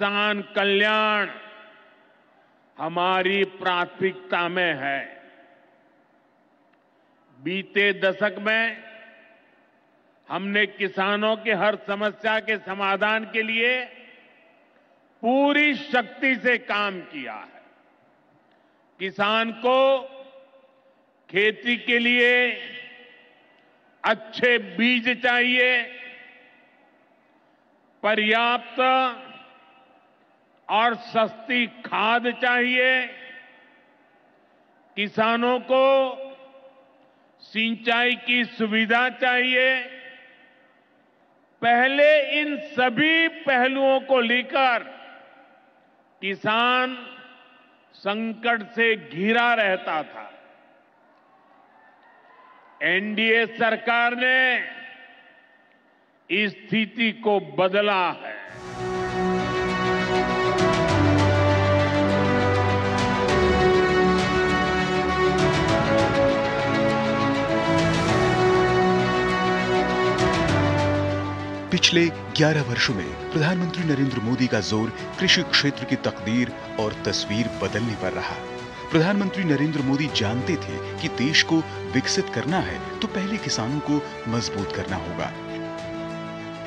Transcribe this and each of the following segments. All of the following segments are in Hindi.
किसान कल्याण हमारी प्राथमिकता में है। बीते दशक में हमने किसानों की हर समस्या के समाधान के लिए पूरी शक्ति से काम किया है। किसान को खेती के लिए अच्छे बीज चाहिए, पर्याप्त और सस्ती खाद चाहिए, किसानों को सिंचाई की सुविधा चाहिए। पहले इन सभी पहलुओं को लेकर किसान संकट से घिरा रहता था। एनडीए सरकार ने इस स्थिति को बदला है। पिछले 11 वर्षों में प्रधानमंत्री नरेंद्र मोदी का जोर कृषि क्षेत्र की तकदीर और तस्वीर बदलने पर रहा। प्रधानमंत्री नरेंद्र मोदी जानते थे कि देश को विकसित करना है तो पहले किसानों को मजबूत करना होगा।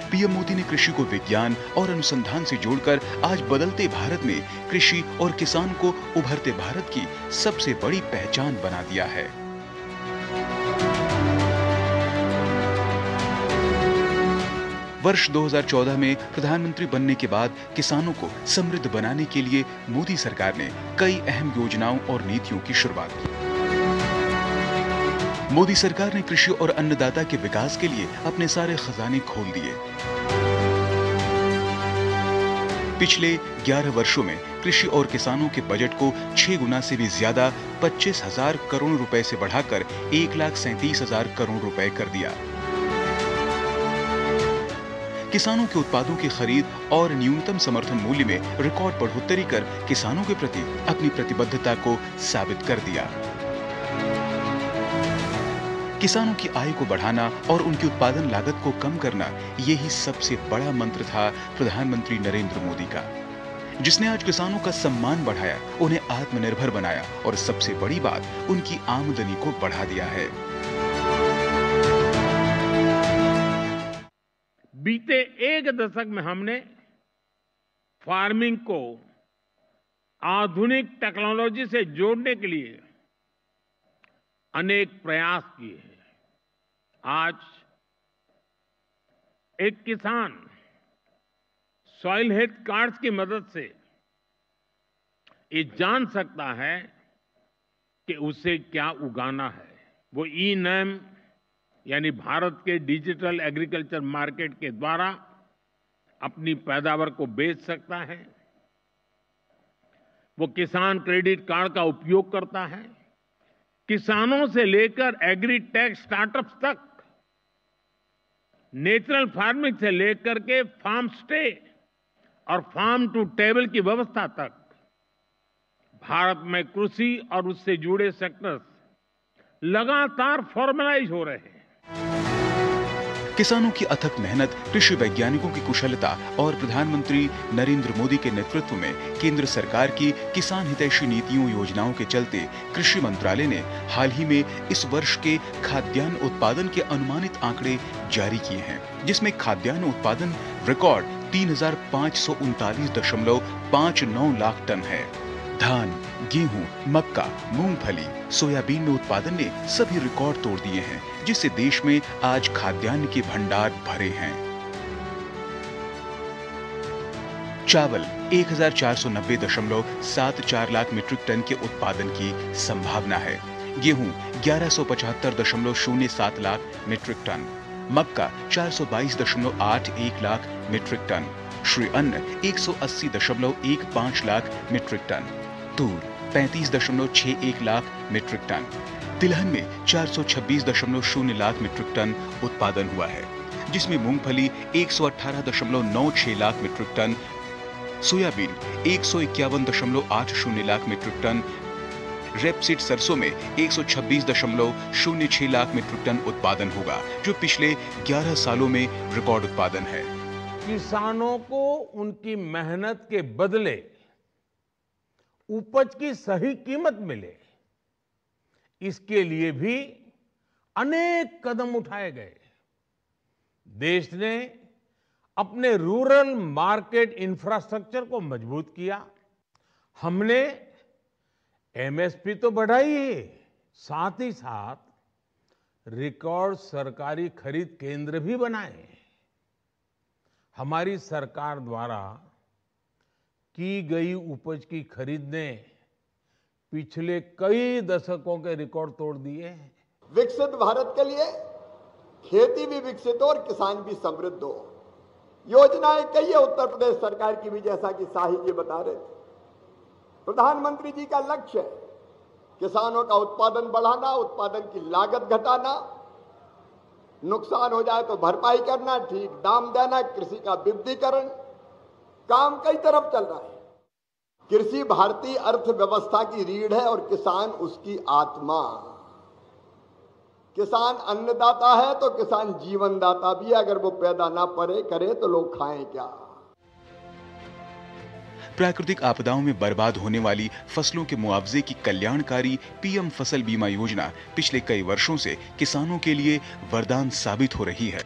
पीएम मोदी ने कृषि को विज्ञान और अनुसंधान से जोड़कर आज बदलते भारत में कृषि और किसान को उभरते भारत की सबसे बड़ी पहचान बना दिया है। वर्ष 2014 में प्रधानमंत्री बनने के बाद किसानों को समृद्ध बनाने के लिए मोदी सरकार ने कई अहम योजनाओं और नीतियों की शुरुआत की। मोदी सरकार ने कृषि और अन्नदाता के विकास के लिए अपने सारे खजाने खोल दिए। पिछले 11 वर्षों में कृषि और किसानों के बजट को 6 गुना से भी ज्यादा 25,000 करोड़ रुपए से बढ़ाकर 1,37,000 करोड़ रुपए कर दिया। किसानों के उत्पादों की खरीद और न्यूनतम समर्थन मूल्य में रिकॉर्ड बढ़ोतरी कर किसानों के प्रति अपनी प्रतिबद्धता को साबित कर दिया। किसानों की आय को बढ़ाना और उनकी उत्पादन लागत को कम करना, यही सबसे बड़ा मंत्र था प्रधानमंत्री नरेंद्र मोदी का, जिसने आज किसानों का सम्मान बढ़ाया, उन्हें आत्मनिर्भर बनाया और सबसे बड़ी बात, उनकी आमदनी को बढ़ा दिया है। बीते एक दशक में हमने फार्मिंग को आधुनिक टेक्नोलॉजी से जोड़ने के लिए अनेक प्रयास किए हैं। आज एक किसान सॉइल हेल्थ कार्ड्स की मदद से ये जान सकता है कि उसे क्या उगाना है। वो ई-नैम यानी भारत के डिजिटल एग्रीकल्चर मार्केट के द्वारा अपनी पैदावार को बेच सकता है। वो किसान क्रेडिट कार्ड का उपयोग करता है। किसानों से लेकर एग्री टेक स्टार्टअप्स तक, नेचुरल फार्मिंग से लेकर के फार्म स्टे और फार्म टू टेबल की व्यवस्था तक, भारत में कृषि और उससे जुड़े सेक्टर्स लगातार फॉर्मलाइज हो रहे हैं। किसानों की अथक मेहनत, कृषि वैज्ञानिकों की कुशलता और प्रधानमंत्री नरेंद्र मोदी के नेतृत्व में केंद्र सरकार की किसान हितैषी नीतियों योजनाओं के चलते कृषि मंत्रालय ने हाल ही में इस वर्ष के खाद्यान्न उत्पादन के अनुमानित आंकड़े जारी किए हैं, जिसमें खाद्यान्न उत्पादन रिकॉर्ड 3,539.59 लाख टन है। धान, गेहूं, मक्का, मूंगफली, सोयाबीन में उत्पादन ने सभी रिकॉर्ड तोड़ दिए हैं, जिससे देश में आज खाद्यान्न के भंडार भरे हैं। चावल 1,490.74 लाख मीट्रिक टन के उत्पादन की संभावना है। गेहूं 1175.07 लाख मीट्रिक टन, मक्का 422.81 लाख मीट्रिक टन, श्री अन्न 180.15 लाख मीट्रिक टन, तूर 35.61 लाख मीट्रिक टन, तिलहन में 426.0 लाख मीट्रिक टन उत्पादन हुआ है, जिसमें मूंगफली 118.96 lakh metric ton, soybean 151.80 lakh metric ton, rapeseed सरसों में 126.06 लाख मीट्रिक टन उत्पादन होगा, जो पिछले 11 सालों में रिकॉर्ड उत्पादन है। किसानों को उनकी मेहनत के बदले उपज की सही कीमत मिले, इसके लिए भी अनेक कदम उठाए गए। देश ने अपने रूरल मार्केट इंफ्रास्ट्रक्चर को मजबूत किया। हमने एमएसपी तो बढ़ाई है, साथ ही साथ रिकॉर्ड सरकारी खरीद केंद्र भी बनाए। हमारी सरकार द्वारा की गई उपज की खरीद ने पिछले कई दशकों के रिकॉर्ड तोड़ दिए हैं। विकसित भारत के लिए खेती भी विकसित हो और किसान भी समृद्ध हो। योजनाएं कई है उत्तर प्रदेश सरकार की भी, जैसा कि शाही जी बता रहे थे। प्रधानमंत्री जी का लक्ष्य है किसानों का उत्पादन बढ़ाना, उत्पादन की लागत घटाना, नुकसान हो जाए तो भरपाई करना, ठीक दाम देना, कृषि का विविधीकरण। काम कई तरफ चल रहा है। कृषि भारतीय अर्थव्यवस्था की रीढ़ है और किसान उसकी आत्मा। किसान अन्नदाता है तो किसान जीवनदाता भी है। अगर वो पैदा ना करे तो लोग खाएं क्या? प्राकृतिक आपदाओं में बर्बाद होने वाली फसलों के मुआवजे की कल्याणकारी पीएम फसल बीमा योजना पिछले कई वर्षों से किसानों के लिए वरदान साबित हो रही है।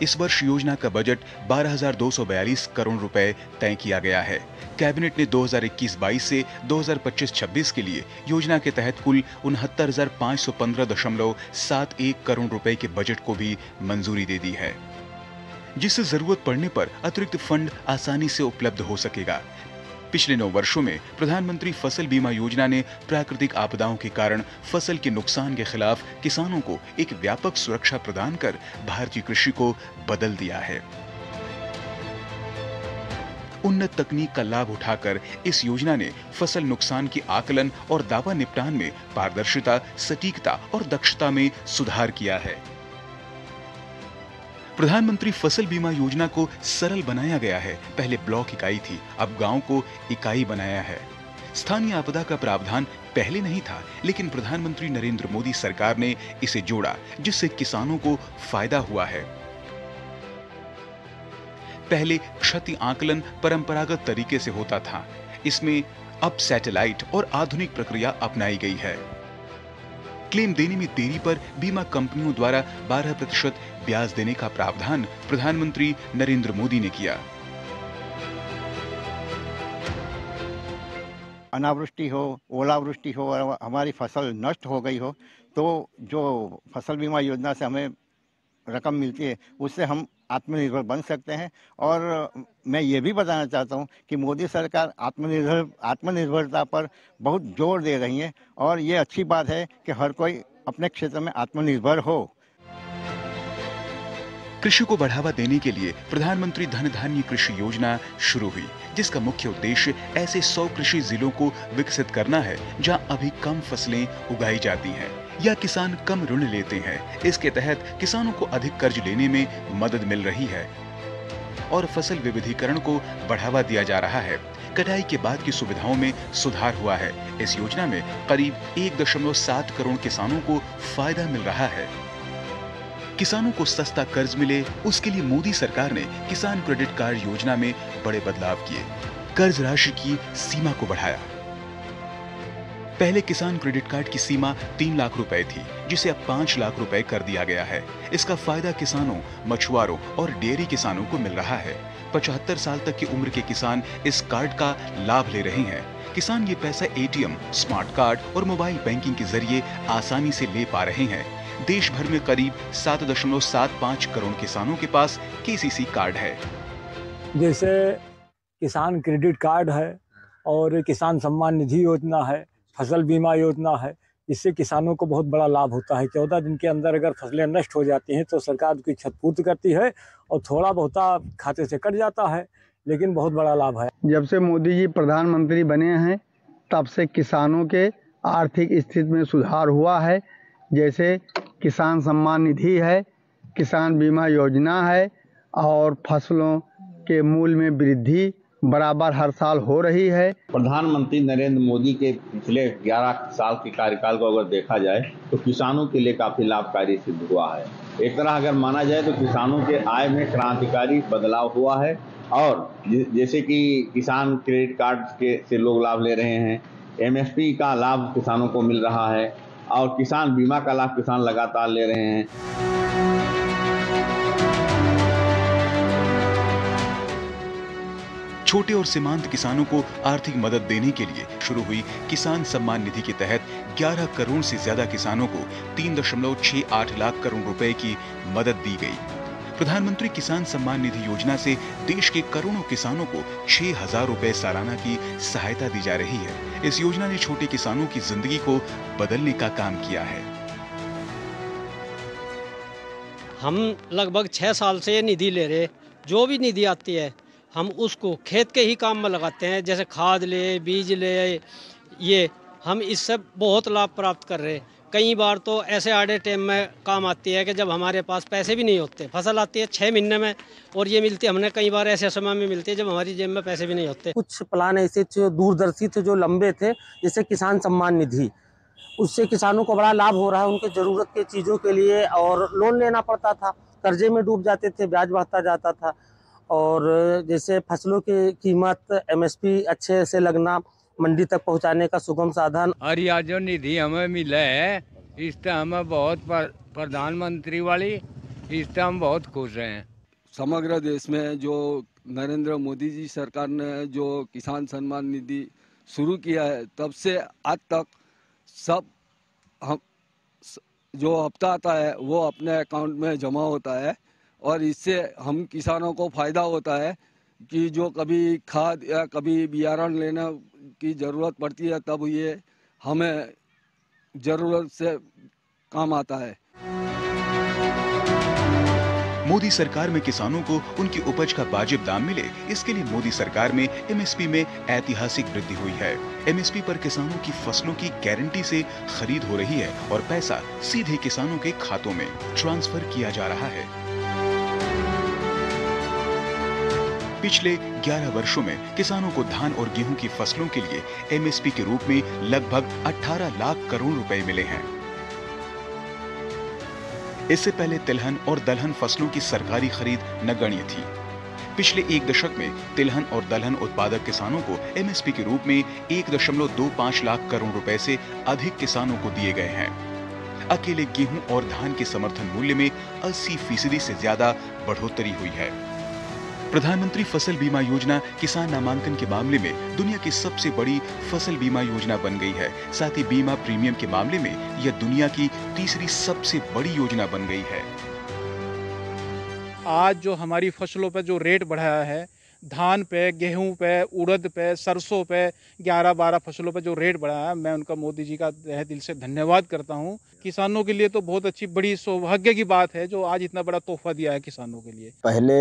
इस वर्ष योजना का बजट 12,242 करोड़ रुपए तय किया गया है। कैबिनेट ने 2021-22 से 2025-26 के लिए योजना के तहत कुल 69,515.71 करोड़ रुपए के बजट को भी मंजूरी दे दी है, जिससे जरूरत पड़ने पर अतिरिक्त फंड आसानी से उपलब्ध हो सकेगा। पिछले 9 वर्षों में प्रधानमंत्री फसल बीमा योजना ने प्राकृतिक आपदाओं के कारण फसल के नुकसान के खिलाफ किसानों को एक व्यापक सुरक्षा प्रदान कर भारतीय कृषि को बदल दिया है। उन्नत तकनीक का लाभ उठाकर इस योजना ने फसल नुकसान की आकलन और दावा निपटान में पारदर्शिता, सटीकता और दक्षता में सुधार किया है। प्रधानमंत्री फसल बीमा योजना को सरल बनाया गया है। पहले ब्लॉक इकाई थी, अब गांव को इकाई बनाया है। स्थानीय आपदा का प्रावधान पहले नहीं था, लेकिन प्रधानमंत्री नरेंद्र मोदी सरकार ने इसे जोड़ा, जिससे किसानों को फायदा हुआ है। पहले क्षति आकलन परंपरागत तरीके से होता था, इसमें अब सैटेलाइट और आधुनिक प्रक्रिया अपनाई गई है। क्लेम देने में देरी पर बीमा कंपनियों द्वारा 12% ब्याज देने का प्रावधान प्रधानमंत्री नरेंद्र मोदी ने किया। अनावृष्टि हो, ओलावृष्टि हो और हमारी फसल नष्ट हो गई हो, तो जो फसल बीमा योजना से हमें रकम मिलती है उससे हम आत्मनिर्भर बन सकते हैं। और मैं ये भी बताना चाहता हूँ कि मोदी सरकार आत्मनिर्भरता पर बहुत जोर दे रही है और ये अच्छी बात है कि हर कोई अपने क्षेत्र में आत्मनिर्भर हो। कृषि को बढ़ावा देने के लिए प्रधानमंत्री धन धान्य कृषि योजना शुरू हुई, जिसका मुख्य उद्देश्य ऐसे 100 कृषि जिलों को विकसित करना है जहां अभी कम फसलें उगाई जाती हैं या किसान कम ऋण लेते हैं। इसके तहत किसानों को अधिक कर्ज लेने में मदद मिल रही है और फसल विविधीकरण को बढ़ावा दिया जा रहा है। कटाई के बाद की सुविधाओं में सुधार हुआ है। इस योजना में करीब 1.7 करोड़ किसानों को फायदा मिल रहा है। किसानों को सस्ता कर्ज मिले, उसके लिए मोदी सरकार ने किसान क्रेडिट कार्ड योजना में बड़े बदलाव किए। कर्ज राशि की सीमा को बढ़ाया। पहले किसान क्रेडिट कार्ड की सीमा 3 लाख रुपए थी, जिसे अब 5 लाख रुपए कर दिया गया है। इसका फायदा किसानों, मछुआरों और डेयरी किसानों को मिल रहा है। 75 साल तक की उम्र के किसान इस कार्ड का लाभ ले रहे हैं। किसान ये पैसा एटीएम, स्मार्ट कार्ड और मोबाइल बैंकिंग के जरिए आसानी से ले पा रहे हैं। देश भर में करीब 7.75 करोड़ किसानों के पास केसीसी कार्ड है। जैसे किसान क्रेडिट कार्ड है और किसान सम्मान निधि योजना है, फसल बीमा योजना है, इससे किसानों को बहुत बड़ा लाभ होता है। 14 दिन के अंदर अगर फसलें नष्ट हो जाती हैं तो सरकार उसकी क्षतिपूर्ति करती है और थोड़ा बहुत खाते से कट जाता है, लेकिन बहुत बड़ा लाभ है। जब से मोदी जी प्रधानमंत्री बने हैं तब से किसानों के आर्थिक स्थिति में सुधार हुआ है। जैसे किसान सम्मान निधि है, किसान बीमा योजना है और फसलों के मूल्य में वृद्धि बराबर हर साल हो रही है। प्रधानमंत्री नरेंद्र मोदी के पिछले 11 साल के कार्यकाल को अगर देखा जाए तो किसानों के लिए काफी लाभकारी सिद्ध हुआ है। एक तरह अगर माना जाए तो किसानों के आय में क्रांतिकारी बदलाव हुआ है। और जैसे कि किसान क्रेडिट कार्ड के से लोग लाभ ले रहे हैं, एमएसपी का लाभ किसानों को मिल रहा है और किसान बीमा का लाभ किसान लगातार ले रहे हैं। छोटे और सीमांत किसानों को आर्थिक मदद देने के लिए शुरू हुई किसान सम्मान निधि के तहत 11 करोड़ से ज्यादा किसानों को 3.68 लाख करोड़ रुपए की मदद दी गई। प्रधानमंत्री किसान सम्मान निधि योजना से देश के करोड़ों किसानों को 6,000 रुपए सालाना की सहायता दी जा रही है। इस योजना ने छोटे किसानों की जिंदगी को बदलने का काम किया है। हम लगभग 6 साल से ये निधि ले रहे, जो भी निधि आती है हम उसको खेत के ही काम में लगाते हैं, जैसे खाद ले, बीज ले, ये हम इससे बहुत लाभ प्राप्त कर रहे हैं। कई बार तो ऐसे आड़े टाइम में काम आती है कि जब हमारे पास पैसे भी नहीं होते, फसल आती है 6 महीने में और ये मिलती है हमने कई बार ऐसे समय में मिलती है जब हमारी जेब में पैसे भी नहीं होते। कुछ प्लान ऐसे जो दूरदर्शी थे, जो लंबे थे, जैसे किसान सम्मान निधि, उससे किसानों को बड़ा लाभ हो रहा है उनके ज़रूरत के चीज़ों के लिए। और लोन लेना पड़ता था, कर्जे में डूब जाते थे, ब्याज बढ़ता जाता था। और जैसे फसलों की कीमत एमएसपी अच्छे से लगना, मंडी तक पहुंचाने का सुगम साधन। और यह जो निधि हमें मिला है इससे हमें बहुत प्रधानमंत्री वाली, इससे हम बहुत खुश हैं। समग्र देश में जो नरेंद्र मोदी जी सरकार ने जो किसान सम्मान निधि शुरू किया है, तब से आज तक सब हम जो हफ्ता आता है वो अपने अकाउंट में जमा होता है और इससे हम किसानों को फायदा होता है कि जो कभी खाद या कभी बियारण लेने की ज़रूरत पड़ती है तब ये हमें ज़रूरत से काम आता है। मोदी सरकार में किसानों को उनकी उपज का वाजिब दाम मिले, इसके लिए मोदी सरकार में एमएसपी में ऐतिहासिक वृद्धि हुई है। एमएसपी पर किसानों की फसलों की गारंटी से खरीद हो रही है और पैसा सीधे किसानों के खातों में ट्रांसफर किया जा रहा है। पिछले 11 वर्षों में किसानों को धान और गेहूं की फसलों के लिए एमएसपी के रूप में लगभग 18 लाख करोड़ रुपए मिले हैं। इससे पहले तिलहन और दलहन फसलों की सरकारी खरीद नगण्य थी। पिछले एक दशक में तिलहन और दलहन उत्पादक किसानों को एमएसपी के रूप में 1.25 लाख करोड़ रुपए से अधिक किसानों को दिए गए हैं। अकेले गेहूं और धान के समर्थन मूल्य में 80% से ज्यादा बढ़ोतरी हुई है। प्रधानमंत्री फसल बीमा योजना किसान नामांकन के मामले में दुनिया की सबसे बड़ी फसल बीमा योजना बन गई है। साथ ही बीमा प्रीमियम के मामले में यह दुनिया की तीसरी सबसे बड़ी योजना बन गई है। आज जो हमारी फसलों पे जो रेट बढ़ाया है, धान पे, गेहूं पे, उड़द पे, सरसों पे, 11-12 फसलों पे जो रेट बढ़ाया है, मैं उनका मोदी जी का तहे दिल से धन्यवाद करता हूं। किसानों के लिए तो बहुत अच्छी बड़ी सौभाग्य की बात है जो आज इतना बड़ा तोहफा दिया है किसानों के लिए। पहले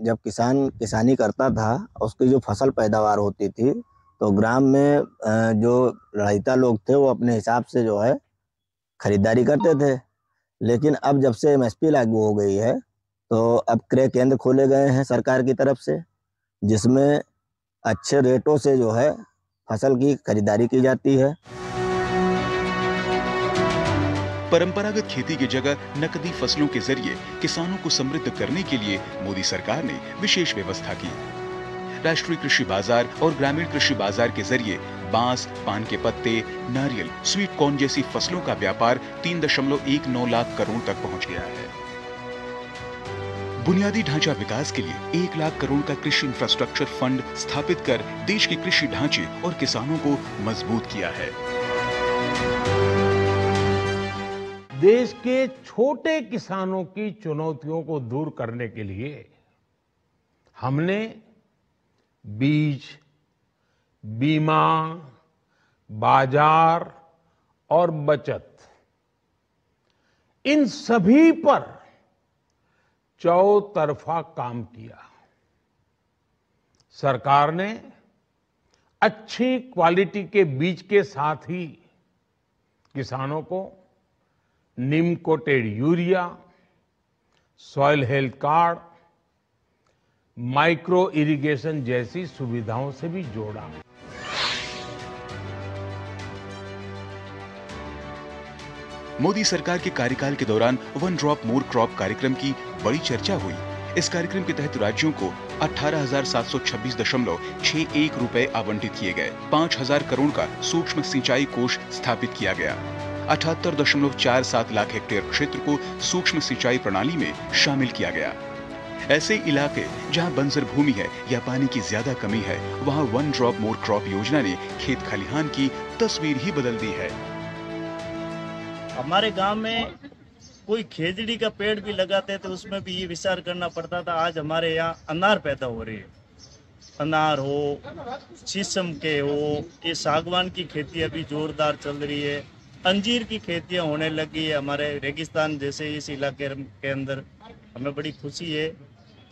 जब किसान किसानी करता था, उसकी जो फसल पैदावार होती थी तो ग्राम में जो रईता लोग थे वो अपने हिसाब से जो है खरीदारी करते थे। लेकिन अब जब से एमएसपी लागू हो गई है तो अब क्रय केंद्र खोले गए हैं सरकार की तरफ से, जिसमें अच्छे रेटों से जो है फसल की खरीदारी की जाती है। परंपरागत खेती की जगह नकदी फसलों के जरिए किसानों को समृद्ध करने के लिए मोदी सरकार ने विशेष व्यवस्था की। राष्ट्रीय कृषि बाजार और ग्रामीण कृषि बाजार के जरिए बांस, पान के पत्ते, नारियल, स्वीट कॉर्न जैसी फसलों का व्यापार 3.19 लाख करोड़ तक पहुंच गया है। बुनियादी ढांचा विकास के लिए 1 लाख करोड़ का कृषि इंफ्रास्ट्रक्चर फंड स्थापित कर देश के कृषि ढांचे और किसानों को मजबूत किया है। देश के छोटे किसानों की चुनौतियों को दूर करने के लिए हमने बीज, बीमा, बाजार और बचत, इन सभी पर चौतरफा काम किया। सरकार ने अच्छी क्वालिटी के बीज के साथ ही किसानों को neem coated urea, soil health card, micro irrigation जैसी सुविधाओं से भी जोड़ा। . मोदी सरकार के कार्यकाल के दौरान वन ड्रॉप मोर क्रॉप कार्यक्रम की बड़ी चर्चा हुई। इस कार्यक्रम के तहत राज्यों को 18,726.61 रुपए आवंटित किए गए। 5,000 करोड़ का सूक्ष्म सिंचाई कोष स्थापित किया गया। 78.47 लाख हेक्टेयर क्षेत्र को सूक्ष्म सिंचाई प्रणाली में शामिल किया गया। ऐसे इलाके जहां बंजर भूमि है या पानी की ज्यादा कमी है, वहां वन ड्रॉप मोर क्रॉप योजना ने खेत खलिहान की तस्वीर ही बदल दी है। हमारे गांव में कोई खेजड़ी का पेड़ भी लगाते तो उसमें भी ये विचार करना पड़ता था। आज हमारे यहाँ अनार पैदा हो रही है, अनार हो, शीशम के हो, ये सागवान की खेती अभी जोरदार चल रही है, अंजीर की खेतियाँ होने लगी है हमारे रेगिस्तान जैसे इस इलाके के अंदर। हमें बड़ी खुशी है,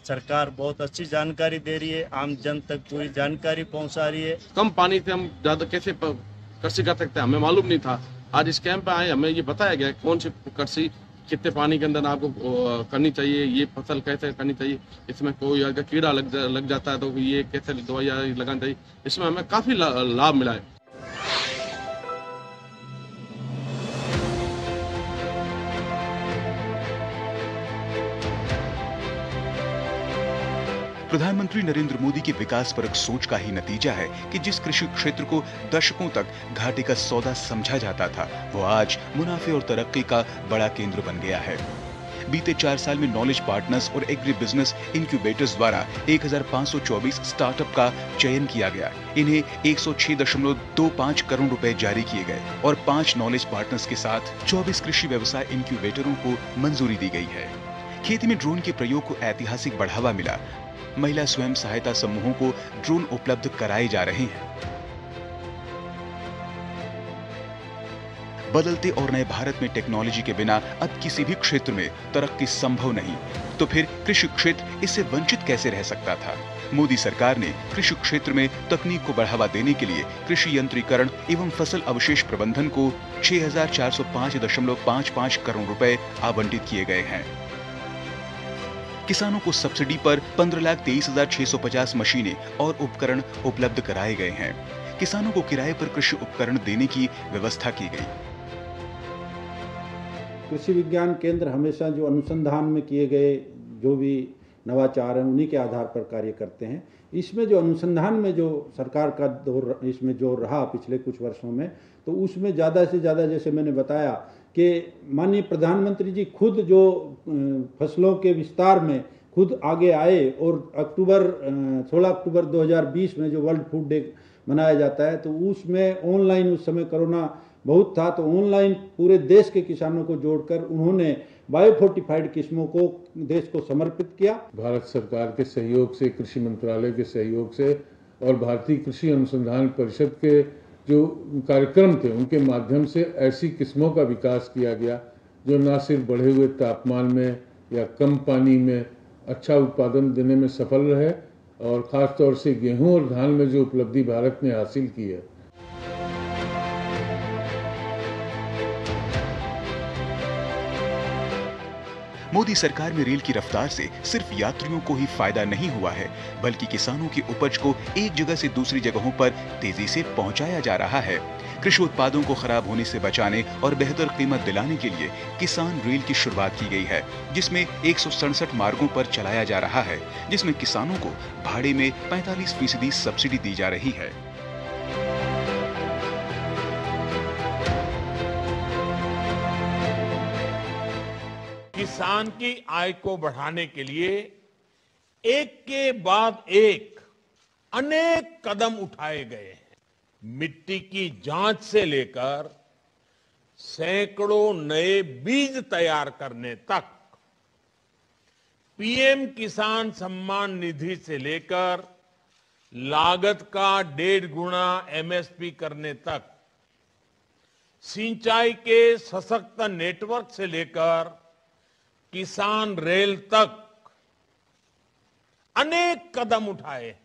सरकार बहुत अच्छी जानकारी दे रही है, आम जन तक पूरी जानकारी पहुँचा रही है। कम पानी से हम ज्यादा कैसे कृषि कर सकते हैं, हमें मालूम नहीं था। आज इस कैंप पे आए, हमें ये बताया गया कौन सी कृषि कितने पानी के अंदर आपको करनी चाहिए, ये फसल कैसे करनी चाहिए, इसमें कोई अगर कीड़ा लग जाता है तो ये कैसे दवाइयाँ लगानी चाहिए। इसमें हमें काफी लाभ मिला है। प्रधानमंत्री नरेंद्र मोदी की विकासपरक सोच का ही नतीजा है कि जिस कृषि क्षेत्र को दशकों तक घाटे का सौदा समझा जाता था, वो आज मुनाफे और तरक्की का बड़ा केंद्र बन गया है। बीते 4 साल में नॉलेज पार्टनर्स और एग्री बिजनेस इंक्यूबेटर्स द्वारा 1524 स्टार्टअप का चयन किया गया। इन्हें 106.25 करोड़ रुपए जारी किए गए और 5 नॉलेज पार्टनर्स के साथ 24 कृषि व्यवसाय इंक्यूबेटरों को मंजूरी दी गई है। खेती में ड्रोन के प्रयोग को ऐतिहासिक बढ़ावा मिला। महिला स्वयं सहायता समूहों को ड्रोन उपलब्ध कराए जा रहे हैं। बदलते और नए भारत में टेक्नोलॉजी के बिना अब किसी भी क्षेत्र में तरक्की संभव नहीं, तो फिर कृषि क्षेत्र इससे वंचित कैसे रह सकता था? मोदी सरकार ने कृषि क्षेत्र में तकनीक को बढ़ावा देने के लिए कृषि यंत्रीकरण एवं फसल अवशेष प्रबंधन को 6,405.55 करोड़ रुपए आवंटित किए गए हैं। किसानों को सब्सिडी पर 15,23,650 मशीनें और उपकरण उपलब्ध कराए गए हैं। किसानों को किराए पर कृषि उपकरण देने की व्यवस्था की गई। कृषि विज्ञान केंद्र हमेशा जो अनुसंधान में किए गए जो भी नवाचार हैं उन्हीं के आधार पर कार्य करते हैं। इसमें जो अनुसंधान में जो सरकार का दौर इसमें जो रहा पिछले कुछ वर्षों में, तो उसमें ज़्यादा से ज़्यादा जैसे मैंने बताया कि माननीय प्रधानमंत्री जी खुद जो फसलों के विस्तार में खुद आगे आए और 16 अक्टूबर 2020 में जो वर्ल्ड फूड डे मनाया जाता है, तो उसमें ऑनलाइन उस समय कोरोना बहुत था, तो ऑनलाइन पूरे देश के किसानों को जोड़कर उन्होंने बायोफोर्टिफाइड किस्मों को देश को समर्पित किया। भारत सरकार के सहयोग से, कृषि मंत्रालय के सहयोग से और भारतीय कृषि अनुसंधान परिषद के जो कार्यक्रम थे उनके माध्यम से ऐसी किस्मों का विकास किया गया जो न सिर्फ बढ़े हुए तापमान में या कम पानी में अच्छा उत्पादन देने में सफल रहे, और खास तौर से गेहूं और धान में जो उपलब्धि भारत ने हासिल की है। मोदी सरकार में रेल की रफ्तार से सिर्फ यात्रियों को ही फायदा नहीं हुआ है, बल्कि किसानों की उपज को एक जगह से दूसरी जगहों पर तेजी से पहुंचाया जा रहा है। कृषि उत्पादों को खराब होने से बचाने और बेहतर कीमत दिलाने के लिए किसान रेल की शुरुआत की गई है, जिसमें 167 मार्गों पर चलाया जा रहा है, जिसमें किसानों को भाड़े में 45% सब्सिडी दी जा रही है। किसान की आय को बढ़ाने के लिए एक के बाद एक अनेक कदम उठाए गए हैं। मिट्टी की जांच से लेकर सैकड़ों नए बीज तैयार करने तक, पीएम किसान सम्मान निधि से लेकर लागत का 1.5 गुना एमएसपी करने तक, सिंचाई के सशक्त नेटवर्क से लेकर किसान रेल तक अनेक कदम उठाए हैं।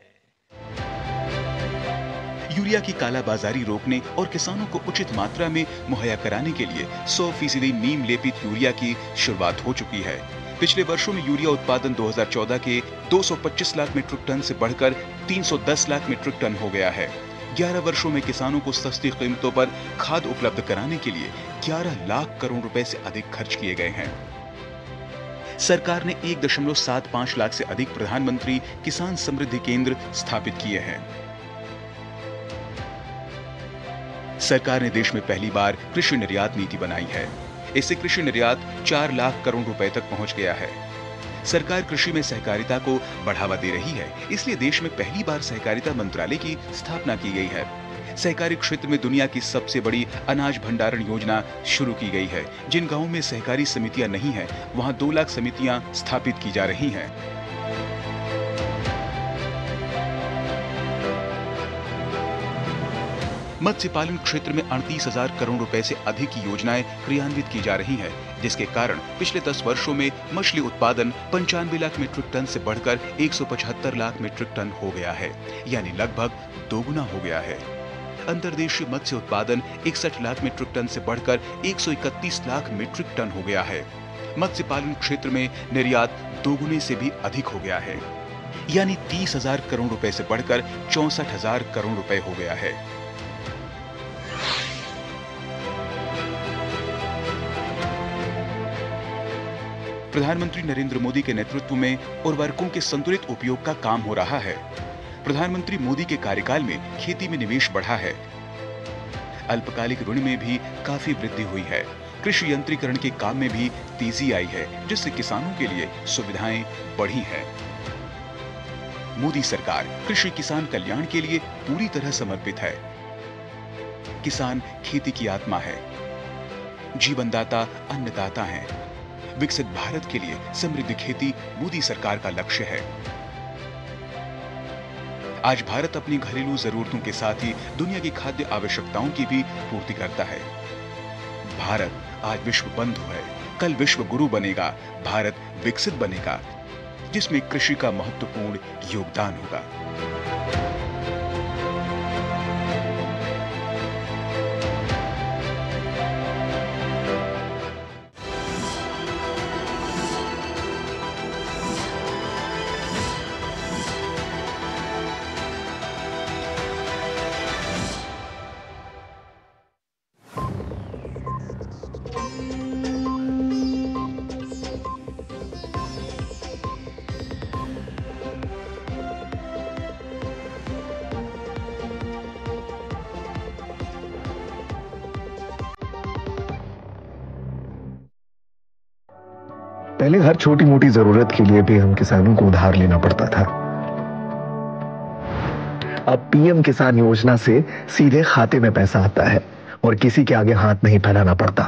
यूरिया की कालाबाजारी रोकने और किसानों को उचित मात्रा में मुहैया कराने के लिए 100% नीम लेपित यूरिया की शुरुआत हो चुकी है। पिछले वर्षों में यूरिया उत्पादन 2014 के 225 लाख मीट्रिक टन से बढ़कर 310 लाख मीट्रिक टन हो गया है। 11 वर्षों में किसानों को सस्ती कीमतों पर खाद उपलब्ध कराने के लिए 11 लाख करोड़ रुपए से अधिक खर्च किए गए हैं। सरकार ने 1.75 लाख से अधिक प्रधानमंत्री किसान समृद्धि केंद्र स्थापित किए हैं। सरकार ने देश में पहली बार कृषि निर्यात नीति बनाई है। इससे कृषि निर्यात 4 लाख करोड़ रुपए तक पहुंच गया है। सरकार कृषि में सहकारिता को बढ़ावा दे रही है, इसलिए देश में पहली बार सहकारिता मंत्रालय की स्थापना की गई है। सहकारी क्षेत्र में दुनिया की सबसे बड़ी अनाज भंडारण योजना शुरू की गई है। जिन गांवों में सहकारी समितियां नहीं हैं, वहां 2 लाख समितियां स्थापित की जा रही हैं। मत्स्य पालन क्षेत्र में 38,000 करोड़ रुपए से अधिक की योजनाएं क्रियान्वित की जा रही हैं, जिसके कारण पिछले 10 वर्षों में मछली उत्पादन 95 लाख मीट्रिक टन से बढ़कर 175 लाख मीट्रिक टन हो गया है, यानी लगभग दोगुना हो गया है। अंतर्देशीय मत्स्य उत्पादन 61 लाख मीट्रिक टन से बढ़कर 131 लाख मीट्रिक टन हो गया है। मत्स्य पालन क्षेत्र में निर्यात दोगुने से भी अधिक हो गया है, यानी 30,000 करोड़ रुपए से बढ़कर 64,000 करोड़ रुपए हो गया है। प्रधानमंत्री नरेंद्र मोदी के नेतृत्व में उर्वरकों के संतुलित उपयोग का काम हो रहा है। प्रधानमंत्री मोदी के कार्यकाल में खेती में निवेश बढ़ा है। अल्पकालिक ऋण में भी काफी वृद्धि हुई है। कृषि यंत्रीकरण के काम में भी तेजी आई है, जिससे किसानों के लिए सुविधाएं बढ़ी हैं। मोदी सरकार कृषि किसान कल्याण के लिए पूरी तरह समर्पित है। किसान खेती की आत्मा है, जीवनदाता अन्नदाता है। विकसित भारत के लिए समृद्ध खेती मोदी सरकार का लक्ष्य है। आज भारत अपनी घरेलू जरूरतों के साथ ही दुनिया की खाद्य आवश्यकताओं की भी पूर्ति करता है। भारत आज विश्व बंधु है, कल विश्व गुरु बनेगा। भारत विकसित बनेगा, जिसमें कृषि का महत्वपूर्ण योगदान होगा। पहले हर छोटी मोटी जरूरत के लिए भी हम किसानों को उधार लेना पड़ता था। अब पीएम किसान योजना से सीधे खाते में पैसा आता है और किसी के आगे हाथ नहीं फैलाना पड़ता।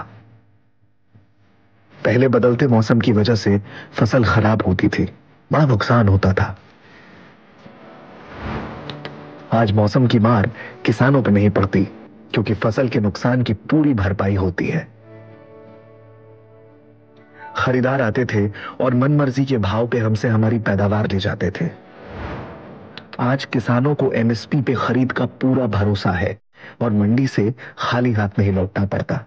पहले बदलते मौसम की वजह से फसल खराब होती थी, बड़ा नुकसान होता था। आज मौसम की मार किसानों पर नहीं पड़ती, क्योंकि फसल के नुकसान की पूरी भरपाई होती है। खरीदार आते थे और मनमर्जी के भाव पे हमसे हमारी पैदावार ले जाते थे। आज किसानों को एमएसपी पे खरीद का पूरा भरोसा है और मंडी से खाली हाथ नहीं लौटना पड़ता।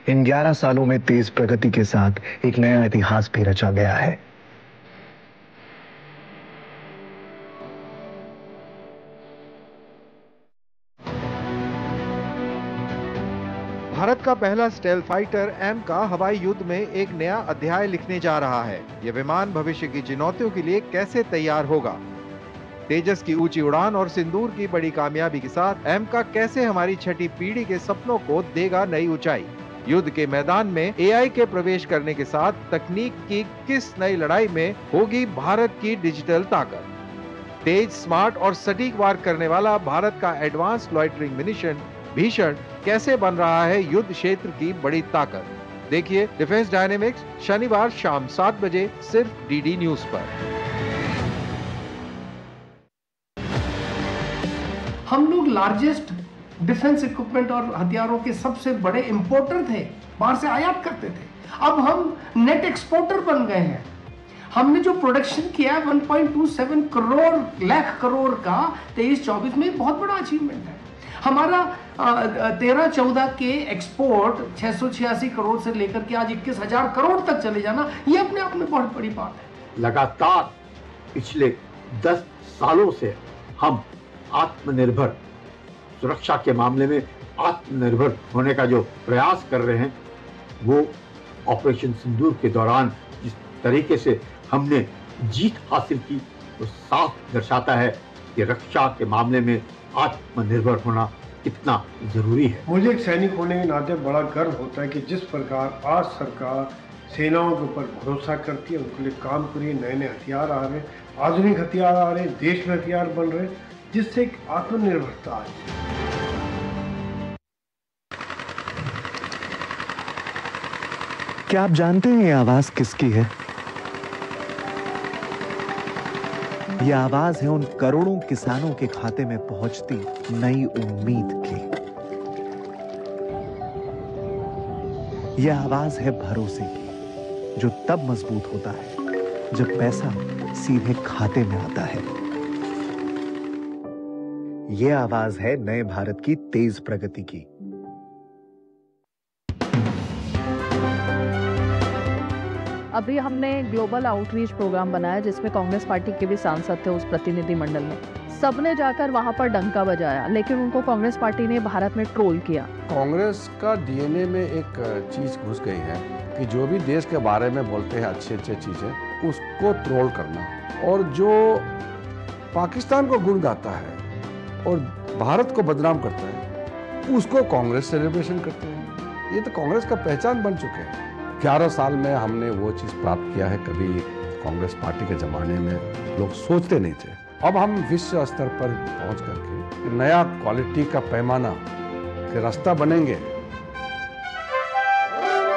इन 11 सालों में तेज प्रगति के साथ एक नया इतिहास भी रचा गया है। भारत का पहला स्टेल्थ फाइटर एम का हवाई युद्ध में एक नया अध्याय लिखने जा रहा है। यह विमान भविष्य की चुनौतियों के लिए कैसे तैयार होगा? तेजस की ऊंची उड़ान और सिंदूर की बड़ी कामयाबी के साथ एम का कैसे हमारी छठी पीढ़ी के सपनों को देगा नई ऊंचाई? युद्ध के मैदान में एआई के प्रवेश करने के साथ तकनीक की किस नई लड़ाई में होगी भारत की डिजिटल ताकत? तेज, स्मार्ट और सटीक वार करने वाला भारत का एडवांस लॉइटरिंग मिशन भीषण कैसे बन रहा है युद्ध क्षेत्र की बड़ी ताकत? देखिए डिफेंस डायनेमिक्स शनिवार शाम 7 बजे सिर्फ डीडी न्यूज पर। हम लोग लार्जेस्ट डिफेंस इक्विपमेंट और हथियारों के सबसे बड़े इंपोर्टर थे, बाहर से आयात करते थे। अब हम नेट एक्सपोर्टर बन गए हैं। हमने जो प्रोडक्शन किया 1.27 लाख करोड़ का 23-24 में बहुत बड़ा अचीवमेंट है। हमारा 13-14 के एक्सपोर्ट 686 करोड़ से लेकर के आज 21,000 करोड़ तक चले जाना, ये अपने आप में बहुत बड़ी बात है। लगातार पिछले 10 सालों से हम आत्मनिर्भर, सुरक्षा के मामले में आत्मनिर्भर होने का जो प्रयास कर रहे हैं, वो ऑपरेशन सिंदूर के दौरान जिस तरीके से हमने जीत हासिल की, वो साफ दर्शाता है कि रक्षा के मामले में आत्मनिर्भर होना कितना जरूरी है। मुझे एक सैनिक होने के नाते बड़ा गर्व होता है कि जिस प्रकार आज सरकार सेनाओं के ऊपर भरोसा करती है, उनके लिए काम करिए, नए नए हथियार आ रहे हैं, आधुनिक हथियार आ रहे हैं, देश में हथियार बन रहे हैं, जिससे एक आत्मनिर्भरता आई। क्या आप जानते हैं ये आवाज किसकी है? ये आवाज है उन करोड़ों किसानों के खाते में पहुंचती नई उम्मीद की। ये आवाज है भरोसे की, जो तब मजबूत होता है जब पैसा सीधे खाते में आता है। ये आवाज है नए भारत की तेज प्रगति की। अभी हमने ग्लोबल आउटरीच प्रोग्राम बनाया जिसमें कांग्रेस पार्टी के भी सांसद थे उस प्रतिनिधि मंडल में। सबने जाकर वहां पर डंका बजाया, लेकिन उनको कांग्रेस पार्टी ने भारत में ट्रोल किया। कांग्रेस का डीएनए में एक चीज घुस गई है कि जो भी देश के बारे में बोलते हैं अच्छे अच्छे चीजें, उसको ट्रोल करना, और जो पाकिस्तान को गुण गाता है और भारत को बदनाम करता है, उसको कांग्रेस सेलिब्रेशन करते हैं। ये तो कांग्रेस का पहचान बन चुके हैं। 11 साल में हमने वो चीज़ प्राप्त किया है, कभी कांग्रेस पार्टी के ज़माने में लोग सोचते नहीं थे। अब हम विश्व स्तर पर पहुंच करके नया क्वालिटी का पैमाना के रास्ता बनेंगे।